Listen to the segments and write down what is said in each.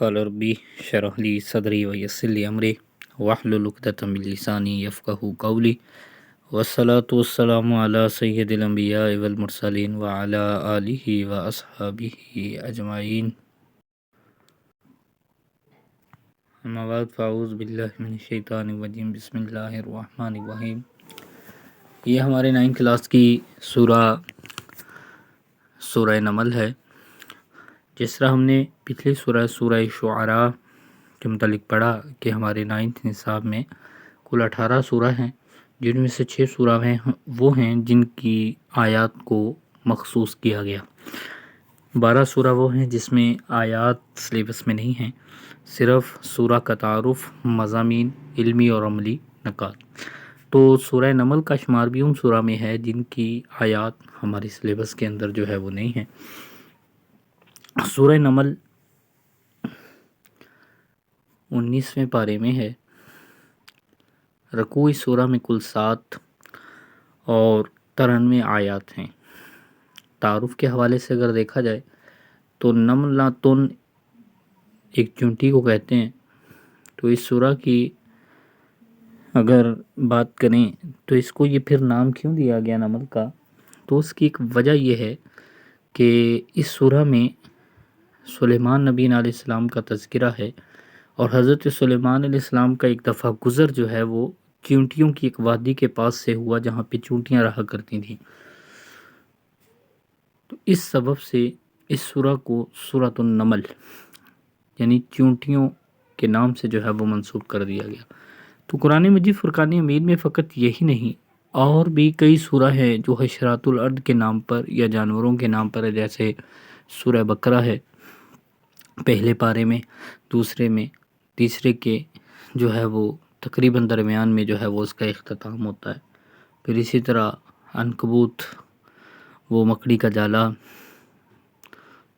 قال ربی شرح لی صدری ویسر لی امری واحلل عقدۃ من لسانی یفقهوا قولی والصلاة والسلام علی سید الانبیاء والمرسلین وعلی آلہ واصحابہ اجمعین. اما بعد فاعوذ باللہ من الشیطان الرجیم. بسم اللہ الرحمن الرحیم. یہ ہمارے 9 کلاس کی سورہ نمل ہے. جس طرح ہم نے پچھلی سورہ شعراء کے متعلق پڑھا کہ ہمارے 9th نصاب میں کل 18 سورہ ہیں، جن میں سے 6 سورہ وہ ہیں جن کی آیات کو مخصوص کیا گیا. 12 سورہ وہ ہیں جس میں آیات سلیبس میں نہیں ہیں، صرف سورہ کا تعارف، مضامین علمی اور عملی نکات. تو سورہ نمل کا شمار بھی ان سورہ میں ہے جن کی آیات ہمارے سلیبس کے اندر جو ہے وہ نہیں ہیں. سورہ نمل 19ویں پارے میں ہے. رکوع اس سورہ میں کل 7 اور 93 آیات ہیں. تعارف کے حوالے سے اگر دیکھا جائے تو نملاتن ایک چونٹی کو کہتے ہیں. تو اس سورہ کی اگر بات کریں تو اس کو یہ پھر نام کیوں دیا گیا نمل کا، تو اس کی ایک وجہ یہ ہے کہ اس سورہ میں سلیمان نبی علیہ السلام کا تذکرہ ہے، اور حضرت سلیمان علیہ السلام کا ایک دفعہ گزر جو ہے وہ چونٹیوں کی ایک وادی کے پاس سے ہوا جہاں پہ چونٹیاں رہا کرتی تھیں. تو اس سبب سے اس سورہ کو سورۃ النمل یعنی چونٹیوں کے نام سے جو ہے وہ منسوب کر دیا گیا. تو قرآن مجید فرقان حمید میں فقط یہی نہیں، اور بھی کئی سورہ ہیں جو حشرات الارض کے نام پر یا جانوروں کے نام پر ہے. جیسے سورہ بقرہ ہے پہلے پارے میں، دوسرے میں، تیسرے کے جو ہے وہ تقریباً درمیان میں جو ہے وہ اس کا اختتام ہوتا ہے. پھر اسی طرح عنکبوت، وہ مکڑی کا جالا.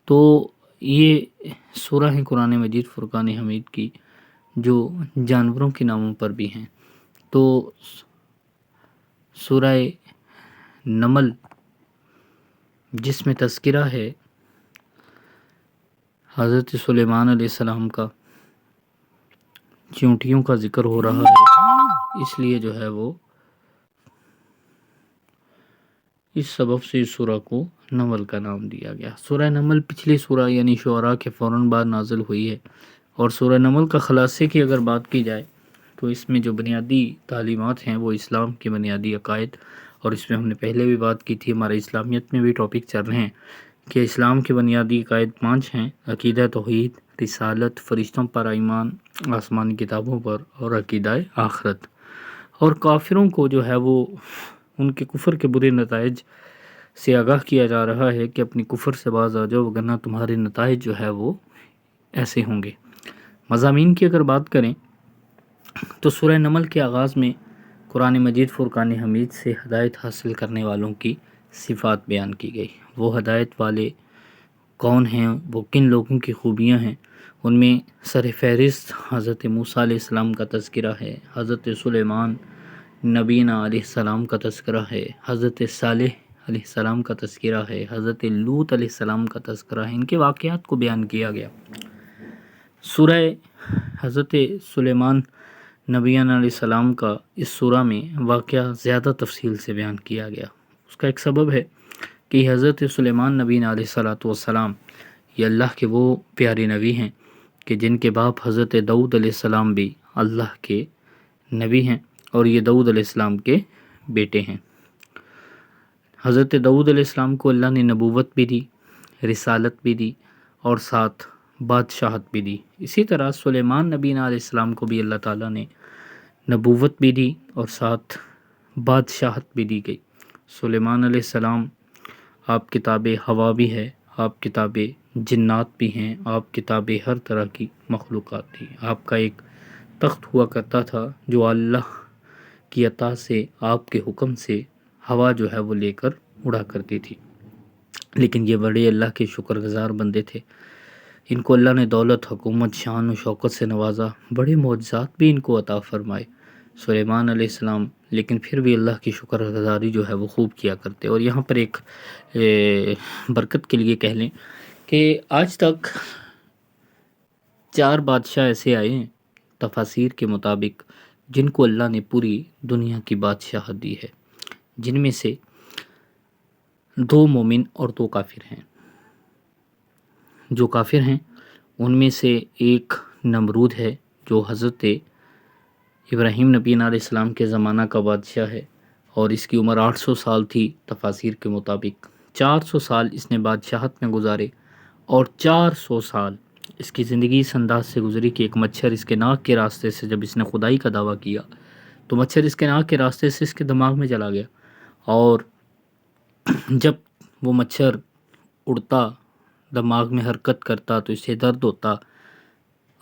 تو یہ سورہ ہیں قرآن مجید فرقان حمید کی جو جانوروں کے ناموں پر بھی ہیں. تو سورہ نمل جس میں تذکرہ ہے حضرت سلیمان علیہ السلام کا، چونٹیوں کا ذکر ہو رہا ہے، اس لیے جو ہے وہ اس سبب سے اس سورہ کو نمل کا نام دیا گیا. سورہ نمل پچھلی سورہ یعنی شعراء کے فوراً بعد نازل ہوئی ہے، اور سورہ نمل کا خلاصے کی اگر بات کی جائے تو اس میں جو بنیادی تعلیمات ہیں وہ اسلام کے بنیادی عقائد، اور اس میں ہم نے پہلے بھی بات کی تھی، ہمارے اسلامیت میں بھی ٹاپک چل رہے ہیں کہ اسلام کے بنیادی عقائد 5 ہیں: عقیدہ توحید، رسالت، فرشتوں پر ایمان، آسمانی کتابوں پر، اور عقیدہ آخرت. اور کافروں کو جو ہے وہ ان کے کفر کے برے نتائج سے آگاہ کیا جا رہا ہے کہ اپنی کفر سے باز آ جاؤ وگرنہ تمہارے نتائج جو ہے وہ ایسے ہوں گے. مضامین کی اگر بات کریں تو سورہ نمل کے آغاز میں قرآن مجید فرقان حمید سے ہدایت حاصل کرنے والوں کی صفات بیان کی گئی. وہ ہدایت والے کون ہیں، وہ کن لوگوں کی خوبیاں ہیں. ان میں سر فہرست حضرت موسیٰ علیہ السلام کا تذکرہ ہے، حضرت سلیمان نبینا علیہ السلام کا تذکرہ ہے، حضرت صالح علیہ السلام کا تذکرہ ہے، حضرت لوط علیہ السلام کا تذکرہ ہے. ان کے واقعات کو بیان کیا گیا. سورہ حضرت سلیمان نبینا علیہ السلام کا اس سورہ میں واقعہ زیادہ تفصیل سے بیان کیا گیا. اس کا ایک سبب ہے کہ حضرت سلیمان نبینا علیہ السلام یہ اللہ کے وہ پیارے نبی ہیں کہ جن کے باپ حضرت داؤد علیہ السلام بھی اللہ کے نبی ہیں، اور یہ داؤد علیہ السلام کے بیٹے ہیں. حضرت داؤد علیہ السلام کو اللہ نے نبوت بھی دی، رسالت بھی دی، اور ساتھ بادشاہت بھی دی. اسی طرح سلیمان نبینا علیہ السلام کو بھی اللہ تعالیٰ نے نبوت بھی دی اور ساتھ بادشاہت بھی دی گئی. سلیمان علیہ السلام آپ کتاب ہوا بھی ہے، آپ کتاب جنات بھی ہیں، آپ کتاب ہر طرح کی مخلوقات تھی. آپ کا ایک تخت ہوا کرتا تھا جو اللہ کی عطا سے، آپ کے حکم سے ہوا جو ہے وہ لے کر اڑا کرتی تھی. لیکن یہ بڑے اللہ کے شکر گزار بندے تھے. ان کو اللہ نے دولت، حکومت، شان و شوکت سے نوازا، بڑے معجزات بھی ان کو عطا فرمائے سلیمان علیہ السلام، لیکن پھر بھی اللہ کی شکر گزاری جو ہے وہ خوب کیا کرتے. اور یہاں پر ایک برکت کے لیے کہہ لیں کہ آج تک 4 بادشاہ ایسے آئے ہیں تفاسیر کے مطابق جن کو اللہ نے پوری دنیا کی بادشاہت دی ہے، جن میں سے 2 مومن اور 2 کافر ہیں۔ جو کافر ہیں ان میں سے ایک نمرود ہے جو حضرت ابراہیم نبی علیہ السلام کے زمانہ کا بادشاہ ہے، اور اس کی عمر 800 سال تھی تفاسیر کے مطابق۔ 400 سال اس نے بادشاہت میں گزارے، اور 400 سال اس کی زندگی اس انداز سے گزری کہ ایک مچھر اس کے ناک کے راستے سے، جب اس نے خدائی کا دعویٰ کیا تو مچھر اس کے ناک کے راستے سے اس کے دماغ میں چلا گیا، اور جب وہ مچھر اڑتا، دماغ میں حرکت کرتا تو اسے درد ہوتا۔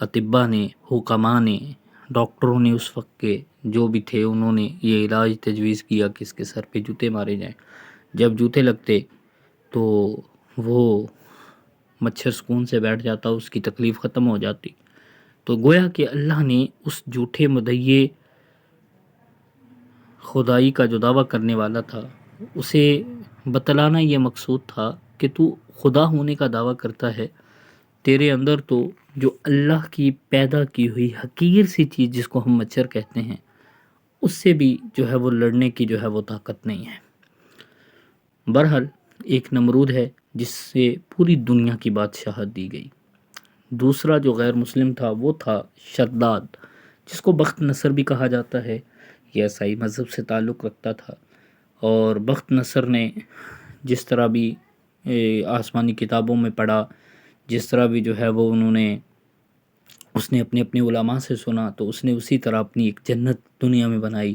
اطباء نے، حکماء نے، ڈاکٹروں نے اس وقت کے جو بھی تھے، انہوں نے یہ علاج تجویز کیا کہ اس کے سر پہ جوتے مارے جائیں۔ جب جوتے لگتے تو وہ مچھر سکون سے بیٹھ جاتا، اس کی تکلیف ختم ہو جاتی۔ تو گویا کہ اللہ نے اس جھوٹے مدعی خدائی کا جو دعویٰ کرنے والا تھا اسے بتلانا یہ مقصود تھا کہ تو خدا ہونے کا دعویٰ کرتا ہے، تیرے اندر تو جو اللہ کی پیدا کی ہوئی حقیر سی چیز جس کو ہم مچھر کہتے ہیں، اس سے بھی جو ہے وہ لڑنے کی جو ہے وہ طاقت نہیں ہے۔ بہرحال ایک نمرود ہے جس سے پوری دنیا کی بادشاہت دی گئی۔ دوسرا جو غیر مسلم تھا وہ تھا شداد، جس کو بخت نصر بھی کہا جاتا ہے۔ یہ عیسائی مذہب سے تعلق رکھتا تھا، اور بخت نصر نے جس طرح بھی آسمانی کتابوں میں پڑھا، جس طرح بھی جو ہے وہ اس نے اپنے علماء سے سنا، تو اس نے اسی طرح اپنی ایک جنت دنیا میں بنائی،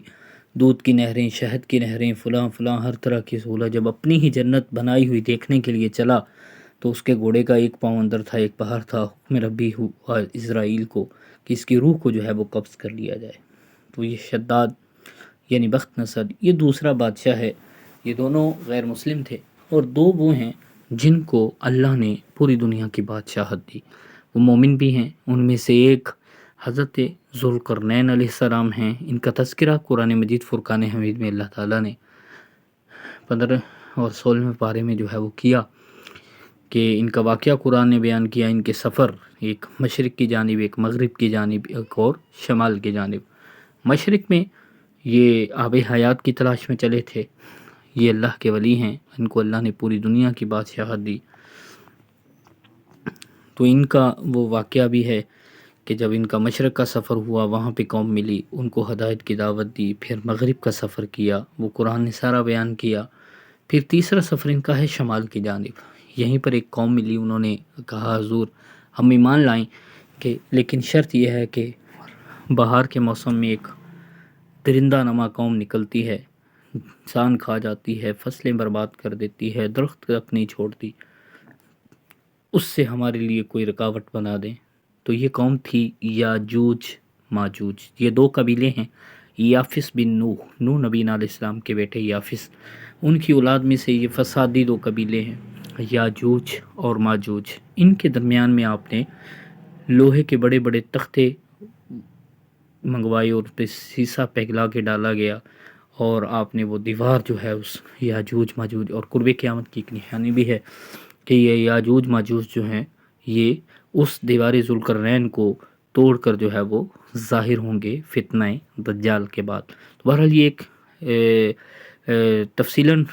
دودھ کی نہریں، شہد کی نہریں، فلاں فلاں ہر طرح کی سہولت۔ جب اپنی ہی جنت بنائی ہوئی دیکھنے کے لیے چلا تو اس کے گھوڑے کا ایک پاؤں اندر تھا، ایک باہر تھا۔ حکم ربی ہوا اسرائیل کو کہ اس کی روح کو جو ہے وہ قبض کر لیا جائے۔ تو یہ شداد یعنی بخت نصر یہ دوسرا بادشاہ ہے۔ یہ دونوں غیر مسلم تھے، اور 2 وہ ہیں جن کو اللہ نے پوری دنیا کی بادشاہت دی۔ وہ مومن بھی ہیں، ان میں سے ایک حضرت ذوالقرنین علیہ السلام ہیں۔ ان کا تذکرہ قرآن مجید فرقان حمید میں اللہ تعالیٰ نے 15 اور 16 پارے میں جو ہے وہ کیا کہ ان کا واقعہ قرآن نے بیان کیا، ان کے سفر، ایک مشرق کی جانب، ایک مغرب کی جانب، ایک اور شمال کی جانب۔ مشرق میں یہ آب حیات کی تلاش میں چلے تھے، یہ اللہ کے ولی ہیں، ان کو اللہ نے پوری دنیا کی بادشاہت دی۔ تو ان کا وہ واقعہ بھی ہے کہ جب ان کا مشرق کا سفر ہوا، وہاں پہ قوم ملی، ان کو ہدایت کی دعوت دی، پھر مغرب کا سفر کیا، وہ قرآن نے سارا بیان کیا، پھر تیسرا سفر ان کا ہے شمال کی جانب۔ یہیں پر ایک قوم ملی، انہوں نے کہا حضور ہم ایمان لائیں کہ لیکن شرط یہ ہے کہ بہار کے موسم میں ایک درندہ نما قوم نکلتی ہے، انسان کھا جاتی ہے، فصلیں برباد کر دیتی ہے، درخت تک نہیں چھوڑتی، اس سے ہمارے لیے کوئی رکاوٹ بنا دیں۔ تو یہ قوم تھی یاجوج ماجوج۔ یہ 2 قبیلے ہیں، یافس بن نوح نبی علیہ السلام کے بیٹے یافس، ان کی اولاد میں سے یہ فسادی 2 قبیلے ہیں، یاجوج اور ماجوج۔ ان کے درمیان میں آپ نے لوہے کے بڑے بڑے تختے منگوائے، اور پہ سیسا پگھلا کے ڈالا گیا، اور آپ نے وہ دیوار جو ہے اس یاجوج ماجوج، اور قرب قیامت کی ایک نشانی بھی ہے کہ یہ یاجوج ماجوج جو ہیں یہ اس دیوار ذوالقرنین کو توڑ کر جو ہے وہ ظاہر ہوں گے فتنہ دجال کے بعد۔ تو بہرحال یہ ایک تفصیلاً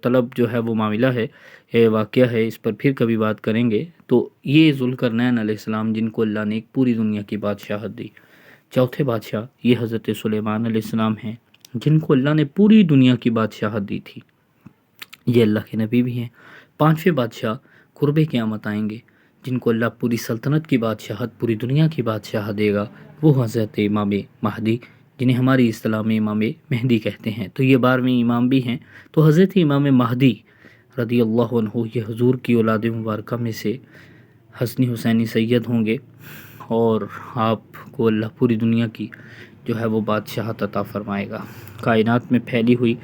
طلب جو ہے وہ معاملہ ہے، واقعہ ہے، اس پر پھر کبھی بات کریں گے۔ تو یہ ذوالقرنین علیہ السلام جن کو اللہ نے ایک پوری دنیا کی بادشاہت دی۔ چوتھے بادشاہ یہ حضرت سلیمان علیہ السلام ہیں جن کو اللہ نے پوری دنیا کی بادشاہت دی تھی، یہ اللہ کے نبی بھی ہیں۔ 5ویں بادشاہ قرب قیامت آئیں گے جن کو اللہ پوری سلطنت کی بادشاہت، پوری دنیا کی بادشاہت دے گا، وہ حضرت امام مہدی جنہیں ہماری اصطلاح میں امام مہدی کہتے ہیں۔ تو یہ 12ویں امام بھی ہیں۔ تو حضرت امام مہدی رضی اللہ عنہ یہ حضور کی اولاد مبارکہ میں سے حسنی حسینی سید ہوں گے، اور آپ کو اللہ پوری دنیا کی جو ہے وہ بادشاہت عطا فرمائے گا۔ کائنات میں پھیلی ہوئی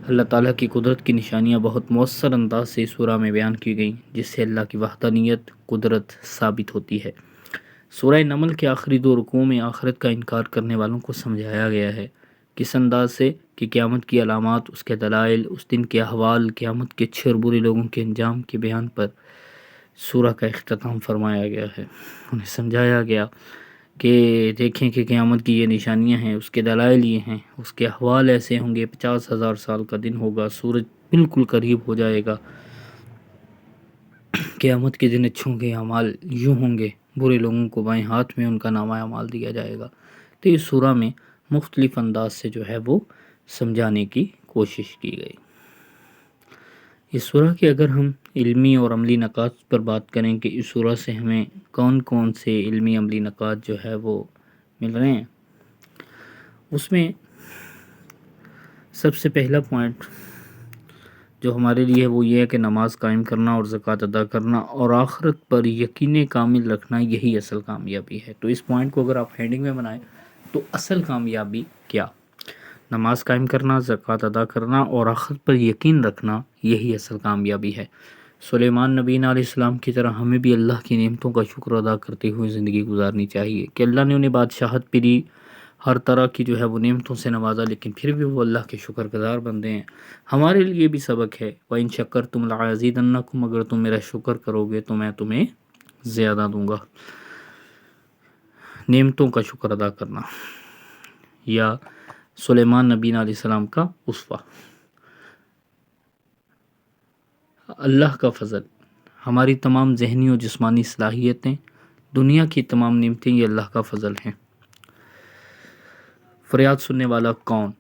اللہ تعالیٰ کی قدرت کی نشانیاں بہت مؤثر انداز سے اس سورہ میں بیان کی گئیں، جس سے اللہ کی وحدانیت، قدرت ثابت ہوتی ہے۔ سورہ نمل کے آخری 2 رکوعوں میں آخرت کا انکار کرنے والوں کو سمجھایا گیا ہے کس انداز سے کہ قیامت کی علامات، اس کے دلائل، اس دن کے احوال، قیامت کے اچھے اور برے لوگوں کے انجام کے بیان پر سورہ کا اختتام فرمایا گیا ہے، انہیں سمجھایا گیا کہ دیکھیں کہ قیامت کی یہ نشانیاں ہیں، اس کے دلائل یہ ہیں، اس کے احوال ایسے ہوں گے، 50,000 سال کا دن ہوگا، سورج بالکل قریب ہو جائے گا، قیامت کے دن اچھوں کے اعمال یوں ہوں گے، برے لوگوں کو بائیں ہاتھ میں ان کا نامہ اعمال دیا جائے گا۔ تو اس سورہ میں مختلف انداز سے جو ہے وہ سمجھانے کی کوشش کی گئی۔ اس سورہ کے اگر ہم علمی اور عملی نکات پر بات کریں کہ اس سورہ سے ہمیں کون کون سے علمی عملی نکات جو ہے وہ مل رہے ہیں، اس میں سب سے پہلا پوائنٹ جو ہمارے لیے وہ یہ ہے کہ نماز قائم کرنا اور زکوٰۃ ادا کرنا اور آخرت پر یقین کامل رکھنا، یہی اصل کامیابی ہے۔ تو اس پوائنٹ کو اگر آپ ہیڈنگ میں بنائیں تو اصل کامیابی کیا؟ نماز قائم کرنا، زکوٰۃ ادا کرنا اور آخرت پر یقین رکھنا، یہی اصل کامیابی ہے۔ سلیمان نبی علیہ السلام کی طرح ہمیں بھی اللہ کی نعمتوں کا شکر ادا کرتے ہوئے زندگی گزارنی چاہیے کہ اللہ نے انہیں بادشاہت بھی دی، ہر طرح کی جو ہے وہ نعمتوں سے نوازا، لیکن پھر بھی وہ اللہ کے شکر گزار بندے ہیں۔ ہمارے لیے بھی سبق ہے، وَإِن شَكَرْتُمْ لَأَزِيدَنَّكُمْ، اگر تم میرا شکر کرو گے تو میں تمہیں زیادہ دوں گا۔ نعمتوں کا شکر ادا کرنا یا سلیمان نبی علیہ السلام کا اسوہ، اللہ کا فضل، ہماری تمام ذہنی و جسمانی صلاحیتیں، دنیا کی تمام نعمتیں، یہ اللہ کا فضل ہیں۔ فریاد سننے والا کون؟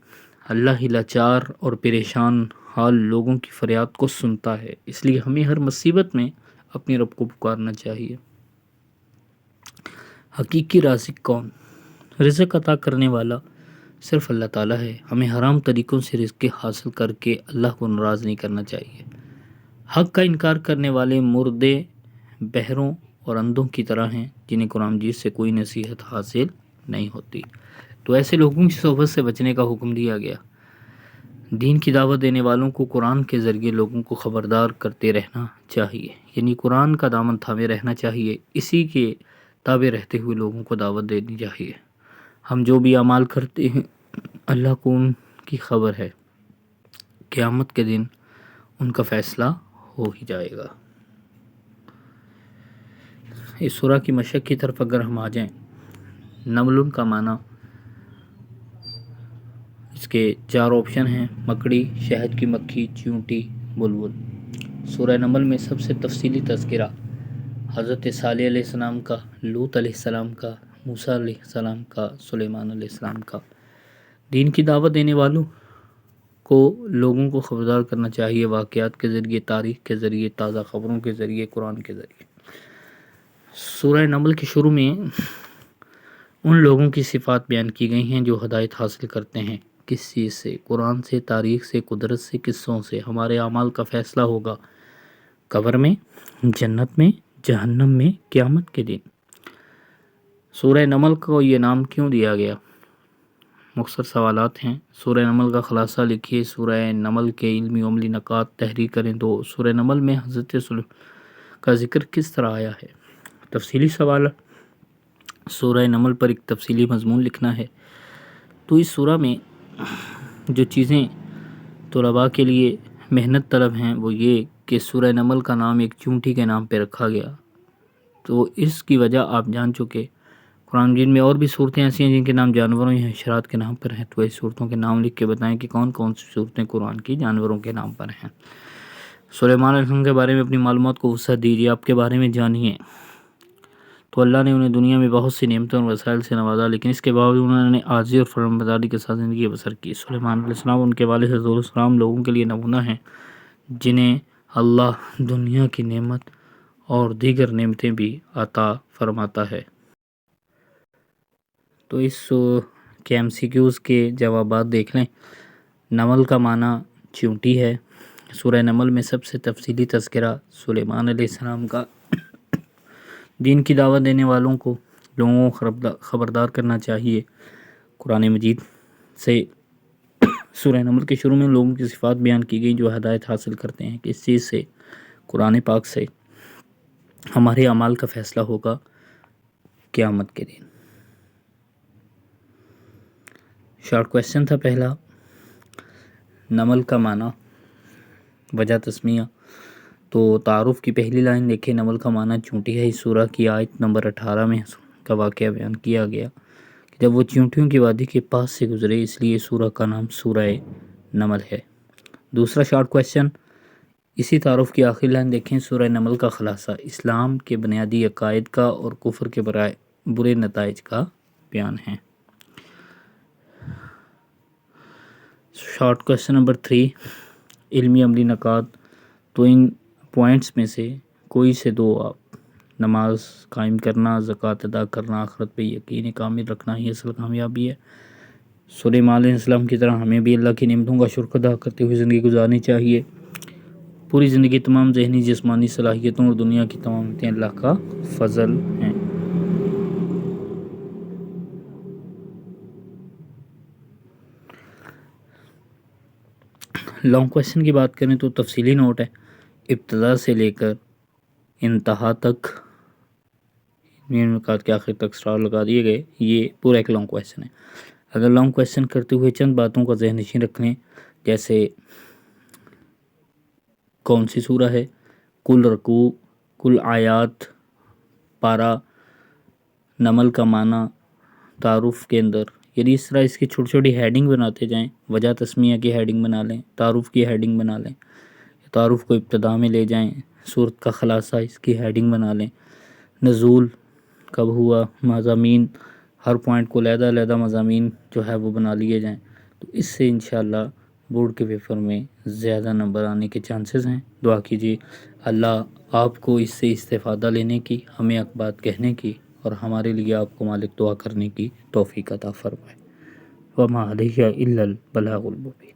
اللہ ہی لاچار اور پریشان حال لوگوں کی فریاد کو سنتا ہے، اس لیے ہمیں ہر مصیبت میں اپنے رب کو پکارنا چاہیے۔ حقیقی رازق کون؟ رزق عطا کرنے والا صرف اللہ تعالیٰ ہے، ہمیں حرام طریقوں سے رزق حاصل کر کے اللہ کو ناراض نہیں کرنا چاہیے۔ حق کا انکار کرنے والے مردے، بہروں اور اندھوں کی طرح ہیں جنہیں قرآن مجید سے کوئی نصیحت حاصل نہیں ہوتی، تو ایسے لوگوں کی صحبت سے بچنے کا حکم دیا گیا۔ دین کی دعوت دینے والوں کو قرآن کے ذریعے لوگوں کو خبردار کرتے رہنا چاہیے، یعنی قرآن کا دامن تھامے رہنا چاہیے، اسی کے تابع رہتے ہوئے لوگوں کو دعوت دینی چاہیے۔ ہم جو بھی اعمال کرتے ہیں اللہ کو ان کی خبر ہے، قیامت کے دن ان کا فیصلہ ہو ہی جائے گا۔ اس سورہ کی مشق کی طرف اگر ہم آ جائیں، نمل کا معنی، اس کے 4 آپشن ہیں: مکڑی، شہد کی مکھی، چیونٹی، بلبل۔ سورہ نمل میں سب سے تفصیلی تذکرہ حضرت صالح علیہ السلام کا، لوط علیہ السلام کا، موسیٰ علیہ السلام کا، سلیمان علیہ السلام کا۔ دین کی دعوت دینے والوں کو لوگوں کو خبردار کرنا چاہیے، واقعات کے ذریعے، تاریخ کے ذریعے، تازہ خبروں کے ذریعے، قرآن کے ذریعے۔ سورہ نمل کے شروع میں ان لوگوں کی صفات بیان کی گئی ہیں جو ہدایت حاصل کرتے ہیں۔ کس چیز سے؟ قرآن سے، تاریخ سے، قدرت سے، قصوں سے۔ ہمارے اعمال کا فیصلہ ہوگا قبر میں، جنت میں، جہنم میں، قیامت کے دن۔ سورہ نمل کو یہ نام کیوں دیا گیا؟ مختصر سوالات ہیں۔ سورہ نمل کا خلاصہ لکھیے۔ سورہ نمل کے علمی و عملی نکات تحریر کریں۔ 2، سورہ نمل میں حضرت سلیمان کا ذکر کس طرح آیا ہے؟ تفصیلی سوال۔ سورہ نمل پر ایک تفصیلی مضمون لکھنا ہے۔ تو اس سورہ میں جو چیزیں طلباء کے لیے محنت طلب ہیں وہ یہ کہ سورہ نمل کا نام ایک چونٹی کے نام پہ رکھا گیا، تو اس کی وجہ آپ جان چکے۔ قرآن مجید میں اور بھی صورتیں ایسی ہیں جن کے نام جانوروں یا حشرات کے نام پر ہیں، تو اس صورتوں کے نام لکھ کے بتائیں کہ کون کون سی صورتیں قرآن کی جانوروں کے نام پر ہیں۔ سلیمان علیہ السلام کے بارے میں اپنی معلومات کو وسعت دیجیے، آپ کے بارے میں جانیے۔ تو اللہ نے انہیں دنیا میں بہت سی نعمتوں اور وسائل سے نوازا، لیکن اس کے باوجود انہوں نے عاجزی اور فرمانبرداری کے ساتھ زندگی بسر کی۔ سلیمان علیہ السلام ان کے والد حضرت السلام لوگوں کے لیے نمونہ ہیں جنہیں اللہ دنیا کی نعمت اور دیگر نعمتیں بھی عطا فرماتا ہے۔ تو اس کے MCQs کے جوابات دیکھ لیں۔ نمل کا معنی چیونٹی ہے۔ سورہ نمل میں سب سے تفصیلی تذکرہ سلیمان علیہ السلام کا۔ دین کی دعوت دینے والوں کو لوگوں کو خبردار کرنا چاہیے قرآن مجید سے۔ سورہ نمل کے شروع میں لوگوں کی صفات بیان کی گئی جو ہدایت حاصل کرتے ہیں۔ کس چیز سے؟ قرآن پاک سے۔ ہمارے اعمال کا فیصلہ ہوگا قیامت کے دن۔ شارٹ کویسچن تھا پہلا، نمل کا معنی، وجہ تسمیہ۔ تو تعارف کی پہلی لائن دیکھیں، نمل کا معنی چونٹی ہے۔ اس سورہ کی آیت نمبر 18 میں کا واقعہ بیان کیا گیا کہ جب وہ چونٹیوں کی وادی کے پاس سے گزرے، اس لیے سورہ کا نام سورہ نمل ہے۔ دوسرا شارٹ کویشچن، اسی تعارف کی آخری لائن دیکھیں، سورہ نمل کا خلاصہ اسلام کے بنیادی عقائد کا اور کفر کے برے نتائج کا بیان ہے۔ شارٹ کویشچن نمبر 3، علمی عملی نکات۔ تو ان پوائنٹس میں سے کوئی سے دو آپ، نماز قائم کرنا، زکوٰۃ ادا کرنا، آخرت پہ یقین کامل رکھنا ہی اصل کامیابی ہے۔ سلیمان علیہ السلام کی طرح ہمیں بھی اللہ کی نعمتوں کا شکر ادا کرتے ہوئے زندگی گزارنی چاہیے۔ پوری زندگی تمام ذہنی جسمانی صلاحیتوں اور دنیا کی تمام نعمتیں اللہ کا فضل ہیں۔ لانگ کویشچن کی بات کریں تو تفصیلی نوٹ ہے، ابتدا سے لے کر انتہا تک نکات کے آخر تک سٹار لگا دیے گئے، یہ پورا ایک لانگ کویشچن ہے۔ اگر لانگ کویشچن کرتے ہوئے چند باتوں کا ذہن نشین رکھ لیں، جیسے کون سی سورہ ہے، کل رکوع، کل آیات، پارہ، نمل کا معنی، تعارف کے اندر، یعنی اس طرح اس کی چھوٹی چھوٹی ہیڈنگ بناتے جائیں، وجہ تسمیہ کی ہیڈنگ بنا لیں، تعارف کی ہیڈنگ بنا لیں، تعارف کو ابتدا میں لے جائیں، سورت کا خلاصہ اس کی ہیڈنگ بنا لیں، نزول کب ہوا، مضامین، ہر پوائنٹ کو علیحدہ علیحدہ مضامین جو ہے وہ بنا لیے جائیں، تو اس سے انشاءاللہ بورڈ کے پیپر میں زیادہ نمبر آنے کے چانسز ہیں۔ دعا کیجیے اللہ آپ کو اس سے استفادہ لینے کی، ہمیں حق بات کہنے کی، اور ہمارے لیے آپ کو مالک دعا کرنے کی توفیق عطا فرمائے۔ وما علیہ الا البلاغ المبین۔